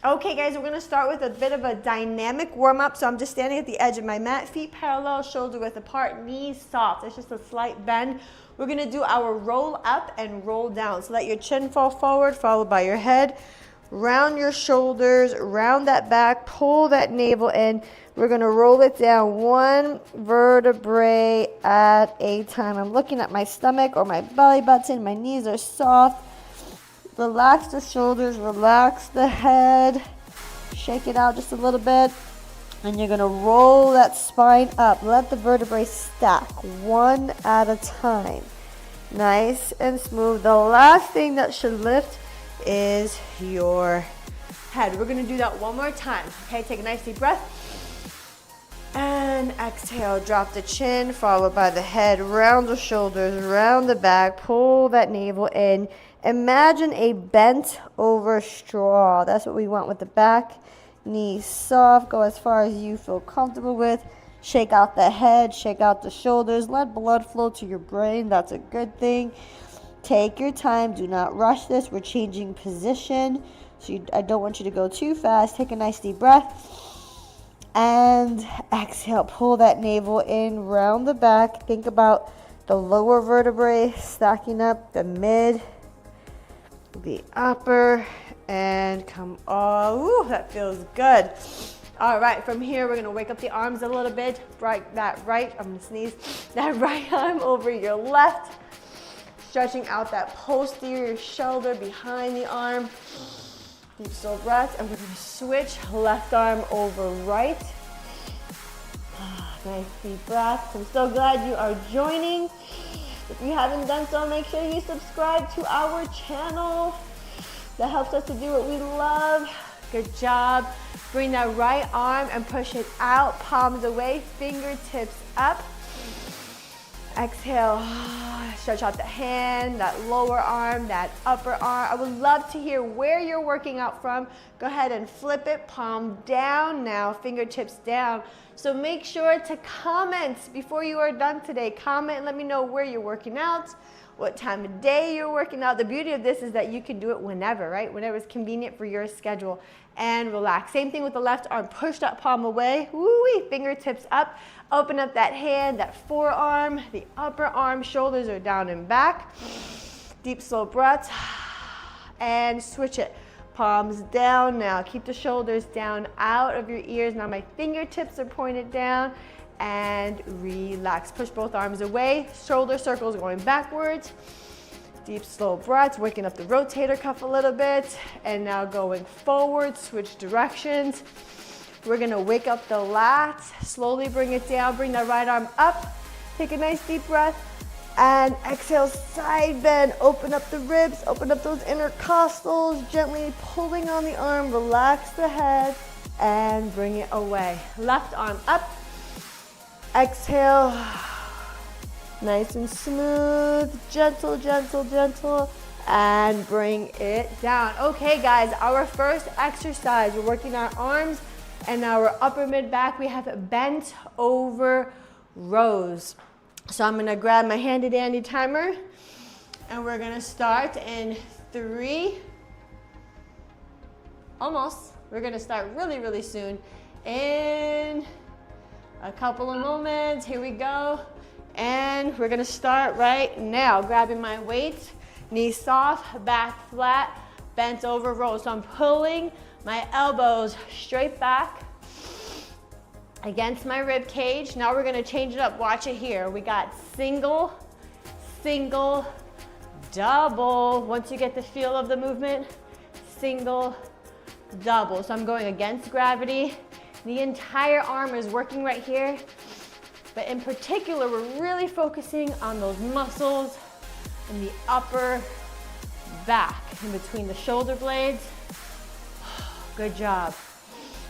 Okay guys, we're gonna start with a bit of a dynamic warm up. So I'm just standing at the edge of my mat, feet parallel, shoulder width apart, knees soft. It's just a slight bend. We're gonna do our roll up and roll down. So let your chin fall forward, followed by your head. Round your shoulders, round that back, pull that navel in. We're gonna roll it down one vertebrae at a time. I'm looking at my stomach or my belly button. My knees are soft. Relax the shoulders, relax the head. Shake it out just a little bit. And you're gonna roll that spine up. Let the vertebrae stack one at a time. Nice and smooth. The last thing that should lift is your head. We're gonna do that one more time. Okay, take a nice deep breath. And exhale, drop the chin, followed by the head, round the shoulders, round the back, pull that navel in. Imagine a bent over straw. That's what we want with the back. Knees soft, go as far as you feel comfortable with. Shake out the head, shake out the shoulders. Let blood flow to your brain. That's a good thing. Take your time. Do not rush this. We're changing position. So I don't want you to go too fast. Take a nice deep breath. And exhale. Pull that navel in, round the back. Think about the lower vertebrae stacking up, the mid, the upper, and come all, ooh, that feels good. All right, from here, we're gonna wake up the arms a little bit. I'm gonna sneeze, that right arm over your left, stretching out that posterior shoulder behind the arm. Deep slow breath, and we're gonna switch left arm over right. Nice deep breath. I'm so glad you are joining. If you haven't done so, make sure you subscribe to our channel. That helps us to do what we love. Good job. Bring that right arm and push it out, palms away, fingertips up. Exhale, stretch out the hand, that lower arm, that upper arm. I would love to hear where you're working out from. Go ahead and flip it, palm down now, fingertips down. So make sure to comment before you are done today. Comment and let me know where you're working out, what time of day you're working out. The beauty of this is that you can do it whenever, right? Whenever it's convenient for your schedule. And relax. Same thing with the left arm. Push that palm away. Woo-wee, fingertips up. Open up that hand, that forearm, the upper arm, shoulders are down and back. Deep, slow breaths. And switch it. Palms down now. Keep the shoulders down out of your ears. Now my fingertips are pointed down. And relax. Push both arms away. Shoulder circles going backwards. Deep, slow breaths, waking up the rotator cuff a little bit. And now going forward, switch directions. We're gonna wake up the lats, slowly bring it down, bring that right arm up. Take a nice deep breath. And exhale, side bend. Open up the ribs, open up those intercostals, gently pulling on the arm, relax the head, and bring it away. Left arm up. Exhale. Nice and smooth, gentle, gentle, gentle, and bring it down. Okay, guys, our first exercise, we're working our arms and our upper mid back. We have bent over rows. So I'm gonna grab my handy dandy timer and we're gonna start in 3, almost. We're gonna start really, really soon. In a couple of moments, here we go. And we're gonna start right now. Grabbing my weight, knees soft, back flat, bent over row. So I'm pulling my elbows straight back against my rib cage. Now we're gonna change it up, watch it here. We got single, single, double. Once you get the feel of the movement, single, double. So I'm going against gravity. The entire arm is working right here. But in particular, we're really focusing on those muscles in the upper back, in between the shoulder blades. Good job.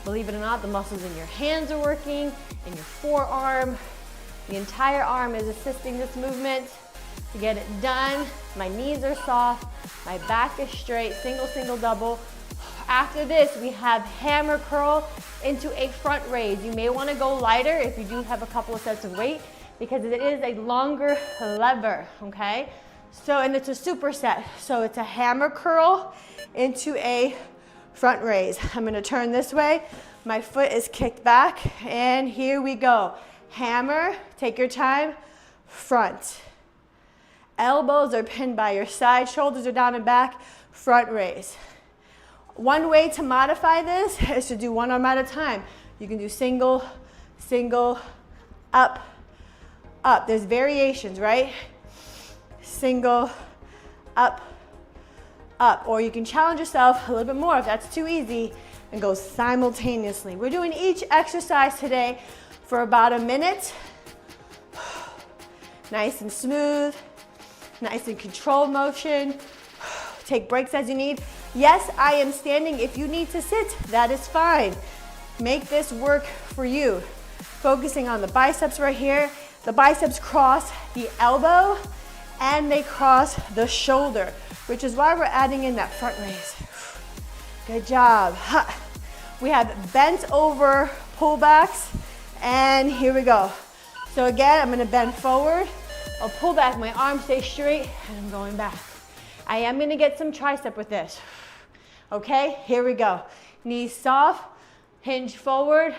Believe it or not, the muscles in your hands are working, in your forearm. The entire arm is assisting this movement to get it done. My knees are soft, my back is straight, single, single, double. After this, we have hammer curl into a front raise. You may want to go lighter if you do have a couple of sets of weight because it is a longer lever, okay? So, and it's a superset. So it's a hammer curl into a front raise. I'm gonna turn this way. My foot is kicked back, and here we go. Hammer, take your time, front. Elbows are pinned by your side, shoulders are down and back, front raise. One way to modify this is to do one arm at a time. You can do single, single, up, up. There's variations, right? Single, up, up. Or you can challenge yourself a little bit more if that's too easy and go simultaneously. We're doing each exercise today for about a minute. Nice and smooth, nice and controlled motion. Take breaks as you need. Yes, I am standing. If you need to sit, that is fine. Make this work for you. Focusing on the biceps right here. The biceps cross the elbow and they cross the shoulder, which is why we're adding in that front raise. Good job. We have bent over pullbacks, and here we go. So again, I'm gonna bend forward. I'll pull back, my arms stay straight, and I'm going back. I am gonna get some tricep with this. Okay, here we go. Knees soft, hinge forward,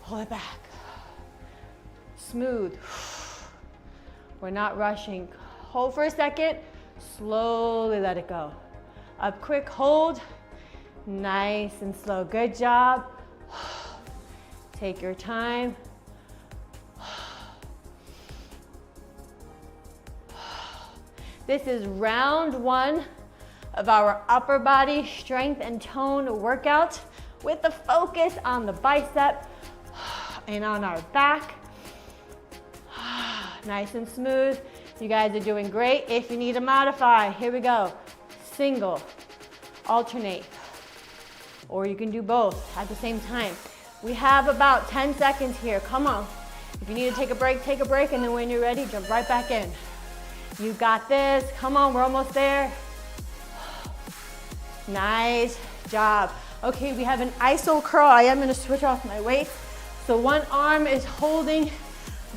pull it back. Smooth. We're not rushing. Hold for a second, slowly let it go. Up quick, hold, nice and slow. Good job. Take your time. This is round one of our upper body strength and tone workout with the focus on the bicep and on our back. Nice and smooth. You guys are doing great. If you need to modify, here we go. Single, alternate, or you can do both at the same time. We have about 10 seconds here. Come on. If you need to take a break, and then when you're ready, jump right back in. You got this. Come on, we're almost there. Nice job. Okay, we have an iso curl. I am gonna switch off my weight. So one arm is holding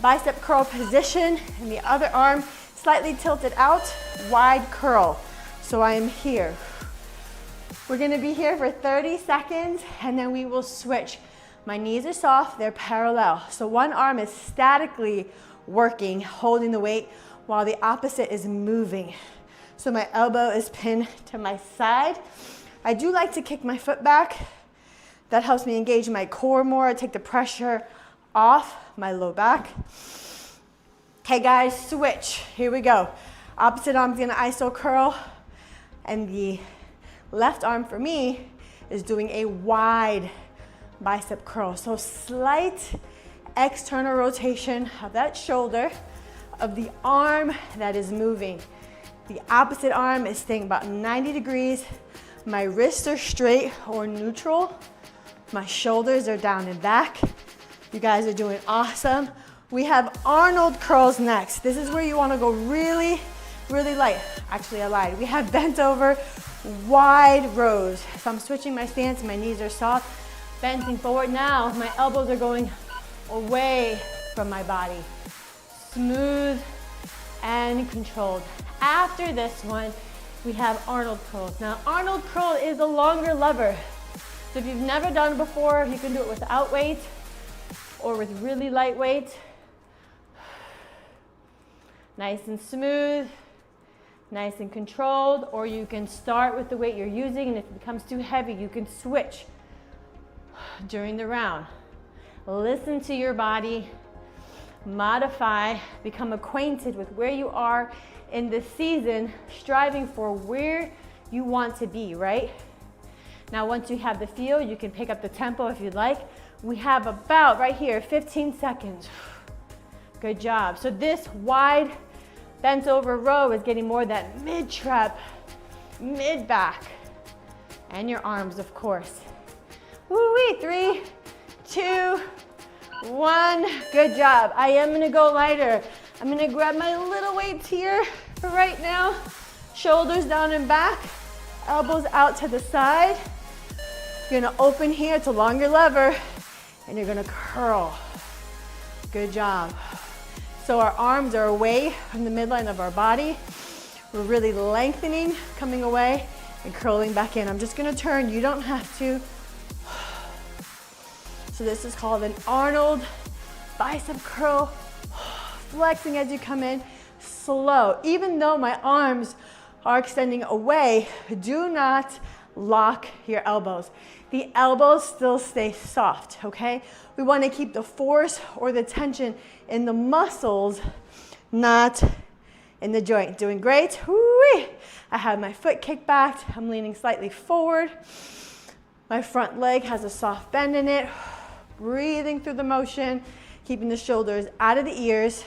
bicep curl position, and the other arm slightly tilted out, wide curl. So I am here. We're gonna be here for 30 seconds, and then we will switch. My knees are soft, they're parallel. So one arm is statically working, holding the weight, while the opposite is moving. So my elbow is pinned to my side. I do like to kick my foot back. That helps me engage my core more, take the pressure off my low back. Okay guys, switch. Here we go. Opposite arm's gonna iso curl, and the left arm for me is doing a wide bicep curl. So slight external rotation of that shoulder, of the arm that is moving. The opposite arm is staying about 90 degrees. My wrists are straight or neutral. My shoulders are down and back. You guys are doing awesome. We have Arnold curls next. This is where you want to go really, really light. Actually, I lied. We have bent over wide rows. So I'm switching my stance. My knees are soft, bending forward. Now my elbows are going away from my body. Smooth and controlled. After this one, we have Arnold curls. Now, Arnold curl is a longer lever. So if you've never done it before, you can do it without weight or with really light weight. Nice and smooth, nice and controlled, or you can start with the weight you're using, and if it becomes too heavy, you can switch during the round. Listen to your body, modify, become acquainted with where you are in this season, striving for where you want to be, right? Now, once you have the feel, you can pick up the tempo if you'd like. We have about, right here, 15 seconds. Good job. So this wide bent over row is getting more that mid trap, mid back, and your arms, of course. Woo-wee, 3, 2, 1. Good job. I am gonna go lighter. I'm gonna grab my little weights here for right now. Shoulders down and back, elbows out to the side. You're gonna open here, it's a longer lever, and you're gonna curl. Good job. So our arms are away from the midline of our body. We're really lengthening, coming away. and curling back in. I'm just gonna turn, you don't have to. So this is called an Arnold bicep curl, flexing as you come in, slow. Even though my arms are extending away, do not lock your elbows. The elbows still stay soft, okay? We wanna keep the force or the tension in the muscles, not in the joint. Doing great. Woo-wee. I have my foot kicked back. I'm leaning slightly forward. My front leg has a soft bend in it. Breathing through the motion, keeping the shoulders out of the ears.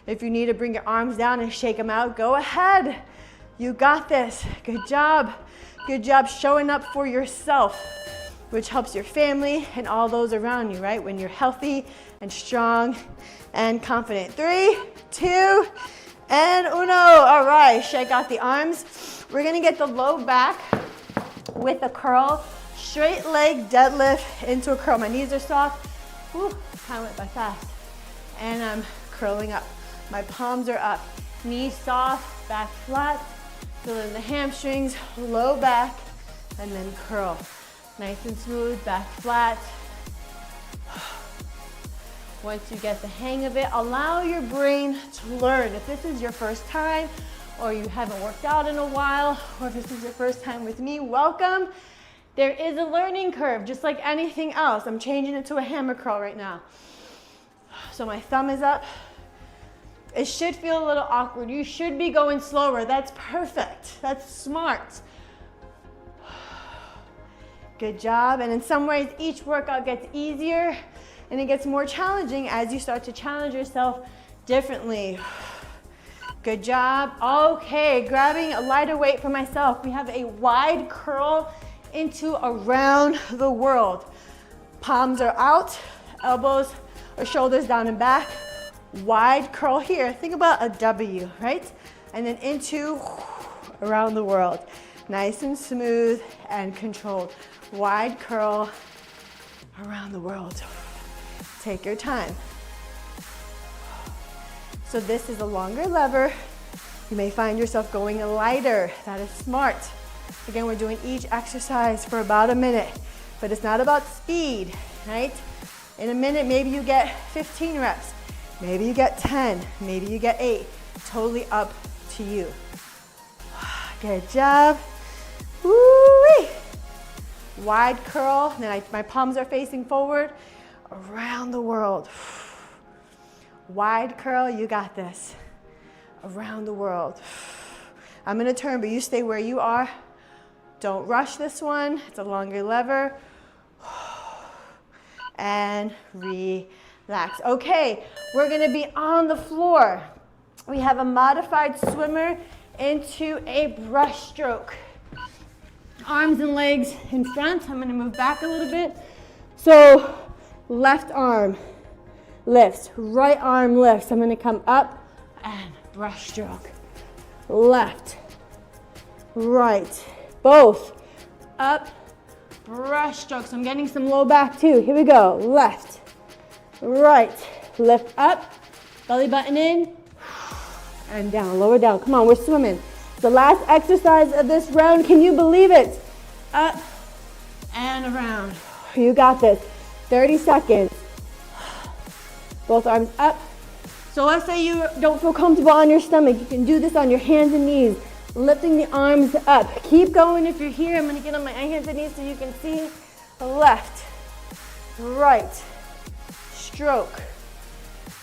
If you need to bring your arms down and shake them out, go ahead. You got this. Good job. Good job showing up for yourself, which helps your family and all those around you, right? When you're healthy and strong and confident. 3, 2, and uno. All right, shake out the arms. We're gonna get the low back with a curl. Straight leg deadlift into a curl. My knees are soft. Whew, time went by fast. And I'm curling up. My palms are up. Knees soft, back flat. Fill in the hamstrings, low back, and then curl. Nice and smooth, back flat. Once you get the hang of it, allow your brain to learn. If this is your first time, or you haven't worked out in a while, or if this is your first time with me, welcome. There is a learning curve, just like anything else. I'm changing it to a hammer curl right now. So my thumb is up. It should feel a little awkward. You should be going slower. That's perfect. That's smart. Good job. And in some ways, each workout gets easier and it gets more challenging as you start to challenge yourself differently. Good job. Okay, grabbing a lighter weight for myself. We have a wide curl into around the world. Palms are out, elbows or shoulders down and back. Wide curl here. Think about a W, right? And then into around the world. Nice and smooth and controlled. Wide curl around the world. Take your time. So this is a longer lever. You may find yourself going lighter. That is smart. Again, we're doing each exercise for about a minute, but it's not about speed, right? In a minute, maybe you get 15 reps. Maybe you get 10, maybe you get 8. Totally up to you. Good job. Woo-wee. Wide curl, then my palms are facing forward, around the world. Wide curl, you got this. Around the world. I'm gonna turn, but you stay where you are. Don't rush this one, it's a longer lever. And relax. Okay, we're gonna be on the floor. We have a modified swimmer into a brushstroke. Arms and legs in front. I'm gonna move back a little bit. So left arm lifts, right arm lifts. I'm gonna come up and brushstroke. Left, right, both. Up, brushstroke. So I'm getting some low back too. Here we go. Left, right, lift up, belly button in, and down, lower down. Come on, we're swimming. The last exercise of this round, can you believe it? Up and around. You got this. 30 seconds. Both arms up. So let's say you don't feel comfortable on your stomach. You can do this on your hands and knees, lifting the arms up. Keep going if you're here. I'm gonna get on my hands and knees so you can see. Left, right, stroke,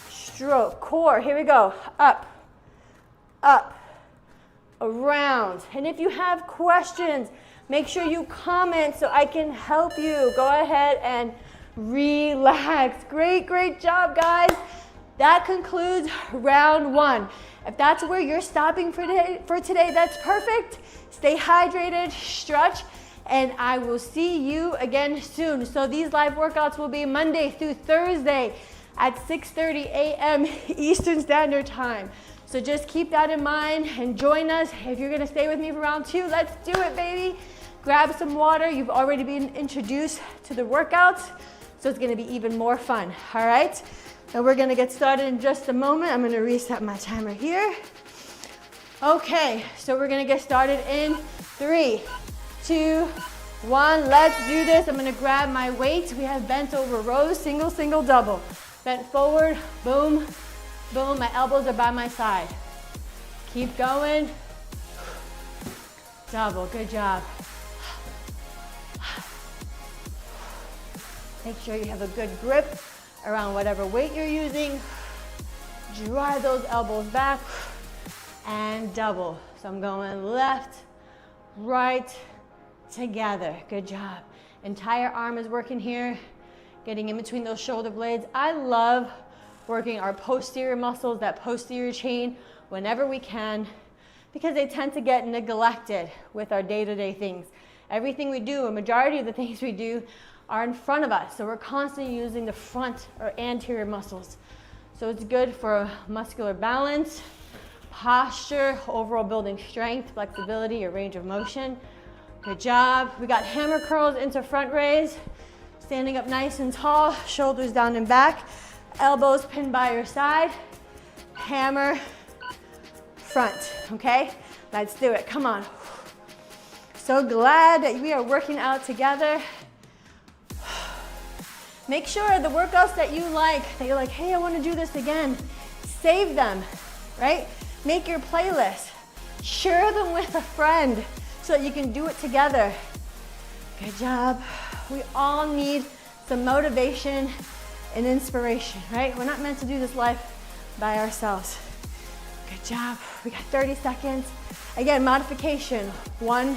stroke. Core, here we go. Up, up, around. And if you have questions, make sure you comment so I can help you. Go ahead and relax. Great, great job, guys. That concludes round one. If that's where you're stopping for today, that's perfect. Stay hydrated, stretch, and I will see you again soon. So these live workouts will be Monday through Thursday at 6:30 a.m. Eastern Standard Time. So just keep that in mind and join us. If you're gonna stay with me for round two, let's do it, baby. Grab some water. You've already been introduced to the workouts, so it's gonna be even more fun, all right? And we're gonna get started in just a moment. I'm gonna reset my timer here. Okay, so we're gonna get started in 3, 2, 1. Let's do this. I'm gonna grab my weight. We have bent over rows, single, single, double. Bent forward, boom, boom. My elbows are by my side. Keep going. Double, good job. Make sure you have a good grip around whatever weight you're using. Drive those elbows back and double. So I'm going left, right, together. Good job. Entire arm is working here, getting in between those shoulder blades. I love working our posterior muscles, that posterior chain, whenever we can, because they tend to get neglected with our day-to-day things. Everything we do, a majority of the things we do, are in front of us. So we're constantly using the front or anterior muscles. So it's good for muscular balance, posture, overall building strength, flexibility, your range of motion. Good job. We got hammer curls into front raise. Standing up nice and tall, shoulders down and back, elbows pinned by your side. Hammer, front, okay? Let's do it, come on. So glad that we are working out together. Make sure the workouts that you like, that you're like, hey, I want to do this again, save them, right? Make your playlist. Share them with a friend so that you can do it together. Good job. We all need some motivation and inspiration, right? We're not meant to do this life by ourselves. Good job. We got 30 seconds. Again, modification. 1,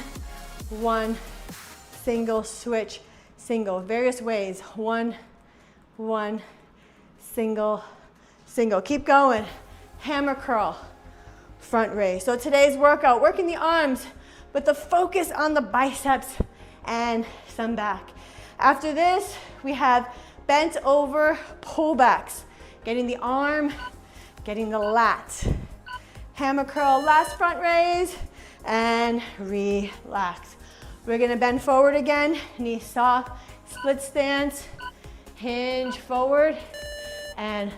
1, single, switch, single. Various ways. 1, 1, single, single. Keep going. Hammer curl, front raise. So today's workout, working the arms, but the focus on the biceps and some back. After this, we have bent over pullbacks. Getting the arm, getting the lat. Hammer curl, last front raise, and relax. We're gonna bend forward again, knees soft, split stance, hinge forward, and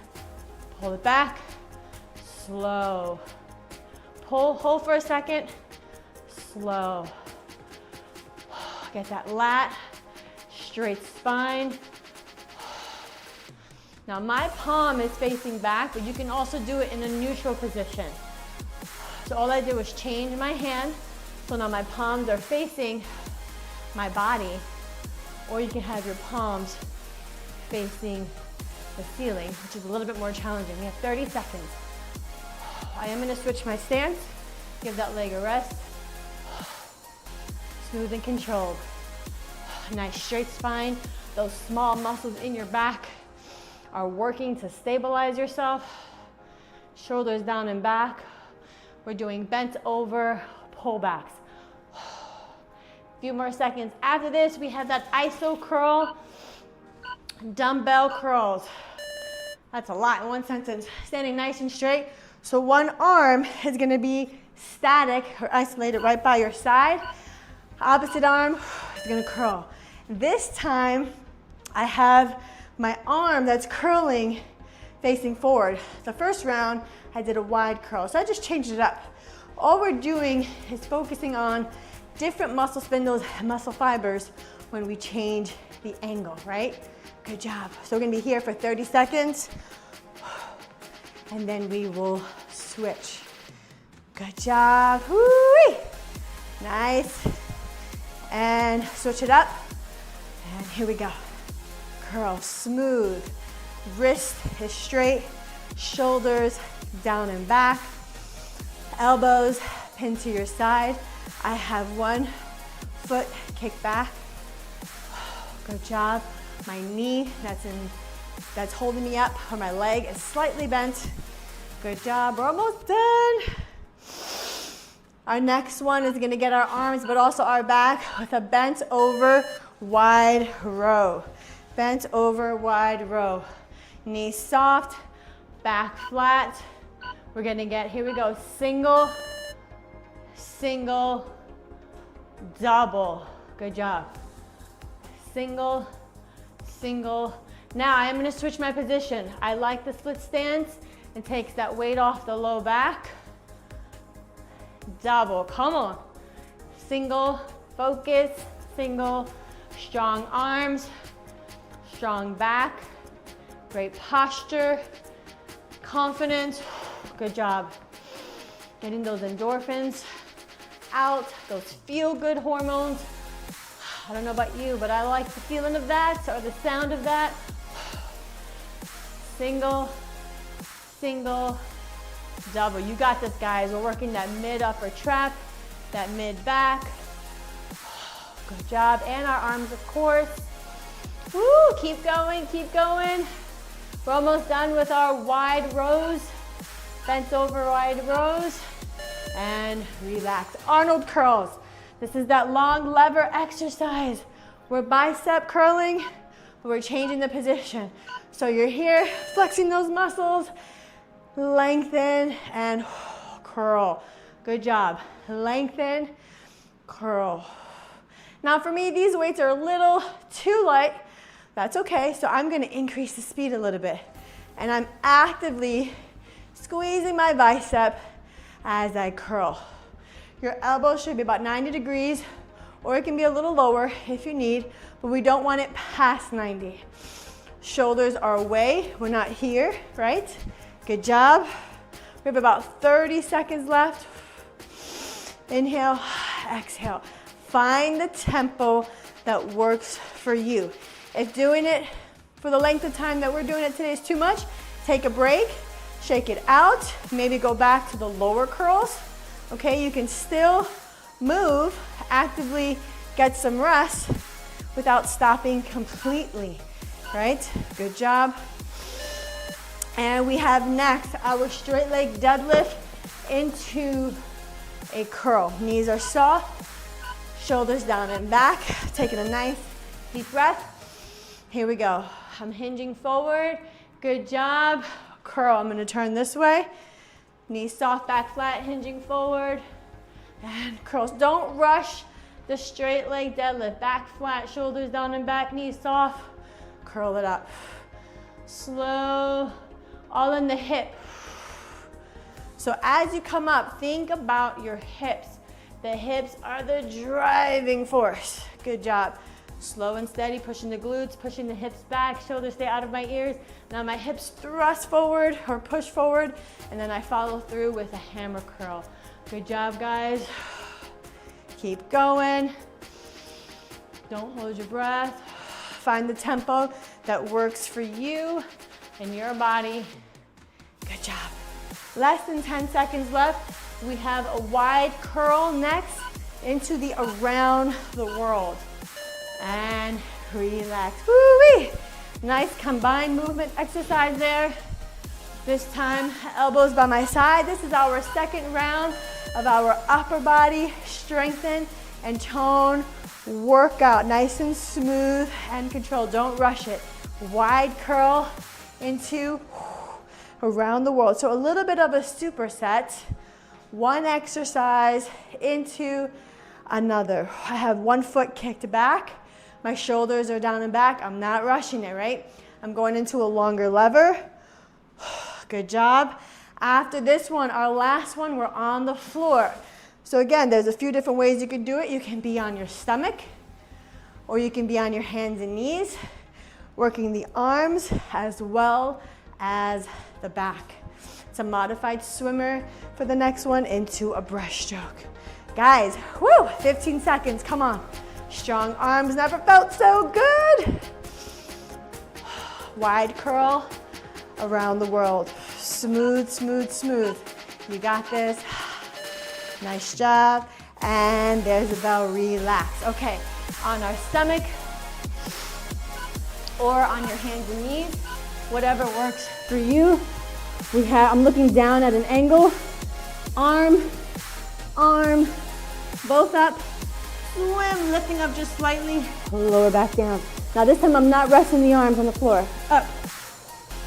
pull it back, slow. Pull, hold for a second, slow. Get that lat, straight spine. Now my palm is facing back, but you can also do it in a neutral position. So all I do is change my hand, so now my palms are facing my body, or you can have your palms facing the ceiling, which is a little bit more challenging. We have 30 seconds. I am gonna switch my stance, give that leg a rest. Smooth and controlled. Nice straight spine. Those small muscles in your back are working to stabilize yourself. Shoulders down and back. We're doing bent over pullbacks. A few more seconds. After this, we have that iso curl, dumbbell curls. That's a lot in one sentence. Standing nice and straight. So one arm is gonna be static or isolated right by your side. Opposite arm is gonna curl. This time, I have my arm that's curling facing forward. The first round, I did a wide curl, so I just changed it up. All we're doing is focusing on different muscle spindles and muscle fibers when we change the angle, right? Good job. So we're gonna be here for 30 seconds, and then we will switch. Good job. Woo-wee. Nice. And switch it up. And here we go. Curl, smooth. Wrist is straight. Shoulders down and back. Elbows pinned to your side. I have one foot kicked back. Good job. My knee that's holding me up, or my leg is slightly bent. Good job. We're almost done. Our next one is gonna get our arms, but also our back with a bent over wide row. Bent over wide row. Knees soft, back flat. We're gonna get, here we go, single, single, double. Good job. Single, single. Now I am gonna switch my position. I like the split stance. It takes that weight off the low back. Double, come on. Single, focus, single, strong arms, strong back, great posture, confidence. Good job. Getting those endorphins out, those feel-good hormones. I don't know about you, but I like the feeling of that or the sound of that. Single, single, double. You got this, guys. We're working that mid-upper trap, that mid-back. Good job. And our arms, of course. Woo, keep going, keep going. We're almost done with our wide rows. Bent over wide rows. And relax. Arnold curls. This is that long lever exercise. We're bicep curling, but we're changing the position. So you're here, flexing those muscles, lengthen and curl. Good job. Lengthen, curl. Now for me, these weights are a little too light. That's okay, so I'm gonna increase the speed a little bit. And I'm actively squeezing my bicep as I curl. Your elbow should be about 90 degrees, or it can be a little lower if you need, but we don't want it past 90. Shoulders are away, we're not here, right? Good job. We have about 30 seconds left. Inhale, exhale. Find the tempo that works for you. If doing it for the length of time that we're doing it today is too much, take a break, shake it out, maybe go back to the lower curls. Okay, you can still move, actively get some rest without stopping completely, right? Good job. And we have next our straight leg deadlift into a curl. Knees are soft, shoulders down and back. Taking a nice deep breath. Here we go. I'm hinging forward. Good job. Curl. I'm going to turn this way. Knees soft, back flat, hinging forward. And curls. Don't rush the straight leg deadlift. Back flat, shoulders down and back, knees soft. Curl it up. Slow, all in the hip. So as you come up, think about your hips. The hips are the driving force. Good job. Slow and steady, pushing the glutes, pushing the hips back, shoulders stay out of my ears. Now my hips thrust forward or push forward, and then I follow through with a hammer curl. Good job, guys. Keep going. Don't hold your breath. Find the tempo that works for you and your body. Good job. Less than 10 seconds left. We have a wide curl next into the around the world. And relax. Woo-wee. Nice combined movement exercise there. This time, elbows by my side. This is our second round of our upper body strengthen and tone workout. Nice and smooth and controlled. Don't rush it. Wide curl into around the world. So a little bit of a superset. One exercise into another. I have one foot kicked back. My shoulders are down and back. I'm not rushing it, right? I'm going into a longer lever. Good job. After this one, our last one, we're on the floor. So again, there's a few different ways you can do it. You can be on your stomach, or you can be on your hands and knees, working the arms as well as the back. It's a modified swimmer for the next one into a breaststroke. Guys, woo, 15 seconds, come on. Strong arms, never felt so good. Wide curl around the world. Smooth, smooth, smooth. You got this. Nice job. And there's the bell, relax. Okay, on our stomach or on your hands and knees, whatever works for you. I'm looking down at an angle. Arm, arm, both up. Swim, lifting up just slightly, lower back down. Now this time I'm not resting the arms on the floor. Up,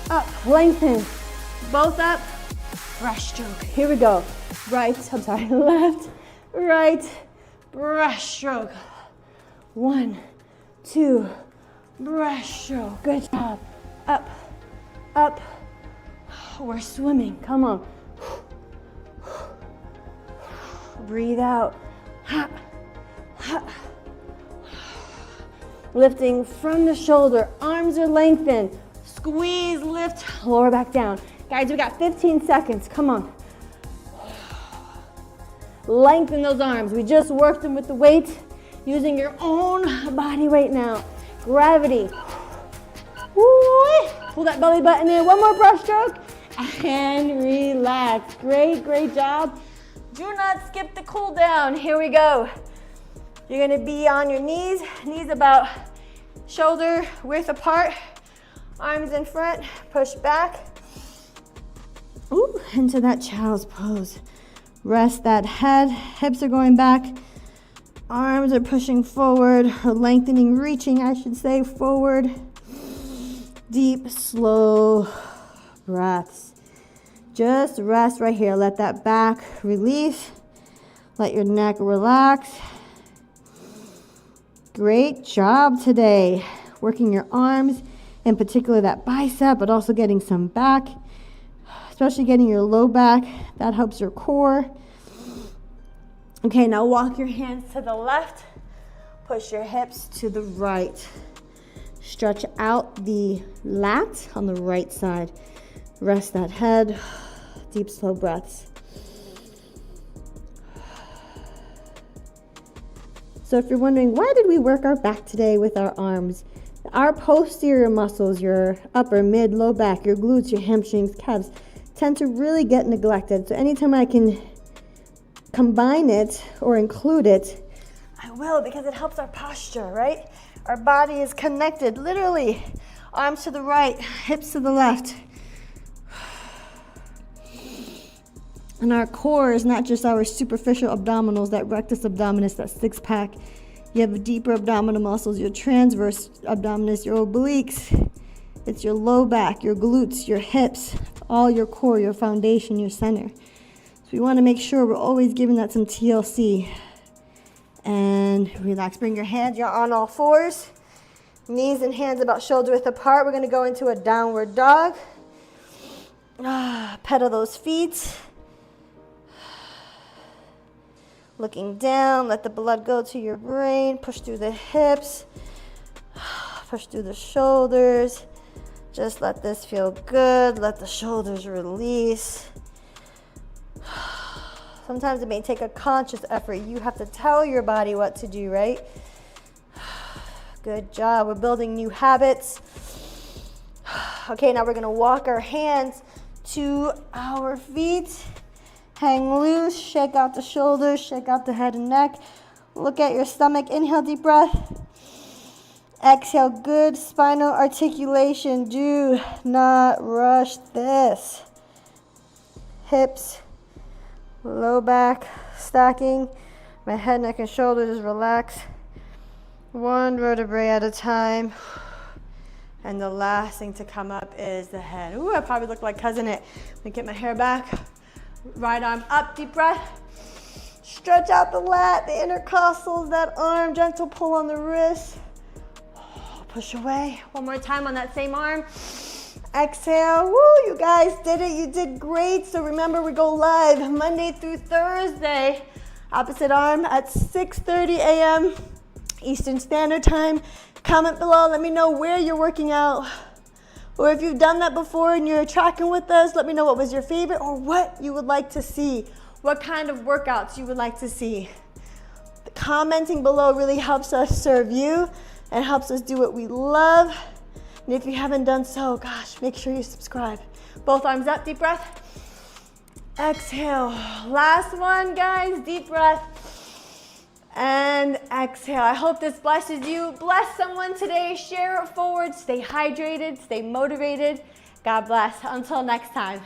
up, lengthen, both up, breaststroke. Here we go. Left, right, breaststroke. 1, 2, breaststroke. Good job. Up, up. We're swimming, come on. Breathe out. Hop. Lifting from the shoulder, arms are lengthened. Squeeze, lift, lower back down. Guys, we got 15 seconds, come on. Lengthen those arms. We just worked them with the weight, using your own body weight now. Gravity. Woo! Pull that belly button in. One more breaststroke. And relax. Great, great job. Do not skip the cool down. Here we go. You're gonna be on your knees about shoulder width apart. Arms in front, push back. Ooh, into that child's pose. Rest that head, hips are going back. Arms are pushing forward, or lengthening, reaching, I should say, forward. Deep, slow breaths. Just rest right here. Let that back release. Let your neck relax. Great job today. Working your arms, in particular that bicep, but also getting some back, especially getting your low back. That helps your core. Okay, now walk your hands to the left. Push your hips to the right. Stretch out the lat on the right side. Rest that head. Deep, slow breaths. So if you're wondering, why did we work our back today with our arms? Our posterior muscles, your upper, mid, low back, your glutes, your hamstrings, calves, tend to really get neglected. So anytime I can combine it or include it, I will, because it helps our posture, right? Our body is connected, literally. Arms to the right, hips to the left. And our core is not just our superficial abdominals, that rectus abdominis, that six pack. You have deeper abdominal muscles, your transverse abdominis, your obliques. It's your low back, your glutes, your hips, all your core, your foundation, your center. So we want to make sure we're always giving that some TLC. And relax. Bring your hands, you're on all fours. Knees and hands about shoulder width apart. We're going to go into a downward dog. Pedal those feet. Looking down, let the blood go to your brain. Push through the hips. Push through the shoulders. Just let this feel good. Let the shoulders release. Sometimes it may take a conscious effort. You have to tell your body what to do, right? Good job. We're building new habits. Okay, now we're going to walk our hands to our feet. Hang loose, shake out the shoulders, shake out the head and neck. Look at your stomach. Inhale, deep breath. Exhale, good spinal articulation. Do not rush this. Hips, low back, stacking. My head, neck, and shoulders is relaxed. One vertebrae at a time. And the last thing to come up is the head. Ooh, I probably look like Cousin It. Let me get my hair back. Right arm up, deep breath. Stretch out the lat, the intercostals, that arm, gentle pull on the wrist. Push away. One more time on that same arm. Exhale. Woo, you guys did it. You did great. So remember, we go live Monday through Thursday. Opposite arm at 6:30 a.m. Eastern Standard Time. Comment below. Let me know where you're working out. Or if you've done that before and you're tracking with us, let me know what was your favorite or what you would like to see. What kind of workouts you would like to see. Commenting below really helps us serve you and helps us do what we love. And if you haven't done so, gosh, make sure you subscribe. Both arms up, deep breath. Exhale. Last one, guys, deep breath. And exhale. I hope this blesses you. Bless someone today. Share it forward. Stay hydrated. Stay motivated. God bless. Until next time.